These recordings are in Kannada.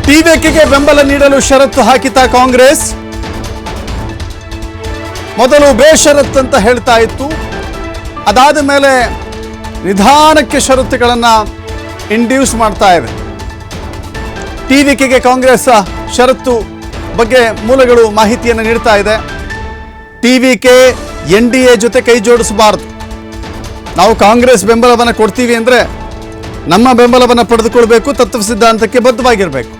ಟಿವಿಕೆಗೆ ಬೆಂಬಲ ನೀಡಲು ಷರತ್ತು ಹಾಕಿತ ಕಾಂಗ್ರೆಸ್. ಮೊದಲು ಬೇಷರತ್ತಂತ ಹೇಳ್ತಾ ಇತ್ತು, ಅದಾದ ಮೇಲೆ ನಿಧಾನಕ್ಕೆ ಷರತ್ತುಗಳನ್ನು ಇಂಡ್ಯೂಸ್ ಮಾಡ್ತಾ ಇದೆ. ಟಿವಿಕೆಗೆ ಕಾಂಗ್ರೆಸ್ ಷರತ್ತು ಬಗ್ಗೆ ಮೂಲಗಳು ಮಾಹಿತಿಯನ್ನು ನೀಡ್ತಾ ಇದೆ. ಟಿವಿಕೆ NDA ಜೊತೆ ಕೈ ಜೋಡಿಸಬಾರದು. ನಾವು ಕಾಂಗ್ರೆಸ್ ಬೆಂಬಲವನ್ನು ಕೊಡ್ತೀವಿ ಅಂದರೆ ನಮ್ಮ ಬೆಂಬಲವನ್ನು ಪಡೆದುಕೊಳ್ಬೇಕು, ತತ್ವ ಸಿದ್ಧಾಂತಕ್ಕೆ ಬದ್ಧವಾಗಿರಬೇಕು.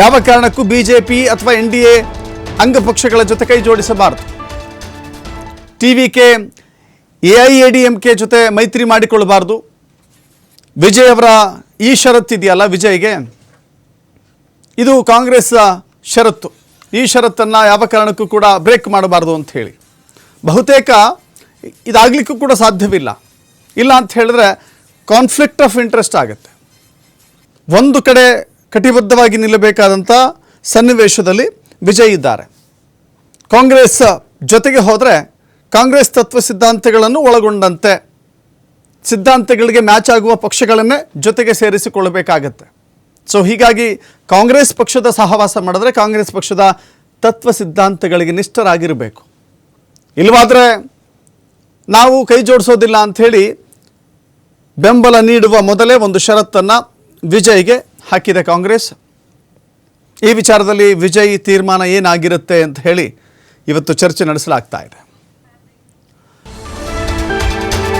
ಯಾವ ಕಾರಣಕ್ಕೂ BJP ಅಥವಾ NDA ಅಂಗಪಕ್ಷಗಳ ಜೊತೆ ಕೈ ಜೋಡಿಸಬಾರದು. ಟಿವಿಕೆ AIADMK ಜೊತೆ ಮೈತ್ರಿ ಮಾಡಿಕೊಳ್ಳಬಾರದು. ವಿಜಯ್ ಅವರ ಈ ಷರತ್ತಿದೆಯಲ್ಲ, ವಿಜಯ್ಗೆ ಇದು ಕಾಂಗ್ರೆಸ್ ಷರತ್ತು. ಈ ಷರತ್ತನ್ನು ಯಾವ ಕಾರಣಕ್ಕೂ ಕೂಡ ಬ್ರೇಕ್ ಮಾಡಬಾರ್ದು ಅಂತ ಹೇಳಿ ಬಹುತೇಕ ಇದಾಗಲಿಕ್ಕೂ ಕೂಡ ಸಾಧ್ಯವಿಲ್ಲ. ಇಲ್ಲ ಅಂತ ಹೇಳಿದ್ರೆ ಕಾನ್ಫ್ಲಿಕ್ಟ್ ಆಫ್ ಇಂಟ್ರೆಸ್ಟ್ ಆಗುತ್ತೆ. ಒಂದು ಕಡೆ ಕಟಿಬದ್ಧವಾಗಿ ನಿಲ್ಲಬೇಕಾದಂಥ ಸನ್ನಿವೇಶದಲ್ಲಿ ವಿಜಯ್ ಇದ್ದಾರೆ. ಕಾಂಗ್ರೆಸ್ ಜೊತೆಗೆ ಹೋದರೆ ಕಾಂಗ್ರೆಸ್ ತತ್ವ ಸಿದ್ಧಾಂತಗಳನ್ನು ಒಳಗೊಂಡಂತೆ ಸಿದ್ಧಾಂತಗಳಿಗೆ ಮ್ಯಾಚ್ ಆಗುವ ಪಕ್ಷಗಳನ್ನೇ ಜೊತೆಗೆ ಸೇರಿಸಿಕೊಳ್ಳಬೇಕಾಗತ್ತೆ. ಸೊ ಹೀಗಾಗಿ ಕಾಂಗ್ರೆಸ್ ಪಕ್ಷದ ಸಹವಾಸ ಮಾಡಿದ್ರೆ ಕಾಂಗ್ರೆಸ್ ಪಕ್ಷದ ತತ್ವ ಸಿದ್ಧಾಂತಗಳಿಗೆ ನಿಷ್ಠರಾಗಿರಬೇಕು. ಇಲ್ಲವಾದರೆ ನಾವು ಕೈ ಜೋಡಿಸೋದಿಲ್ಲ ಅಂಥೇಳಿ ಬೆಂಬಲ ನೀಡುವ ಮೊದಲೇ ಒಂದು ಷರತ್ತನ್ನು ವಿಜಯ್ಗೆ ಹಾಕಿದೆ ಕಾಂಗ್ರೆಸ್. ಈ ವಿಚಾರದಲ್ಲಿ ವಿಜಯ್ ತೀರ್ಮಾನ ಏನಾಗಿರುತ್ತೆ ಅಂತ ಹೇಳಿ ಇವತ್ತು ಚರ್ಚೆ ನಡೆಸಲಾಗ್ತಾ ಇದೆ.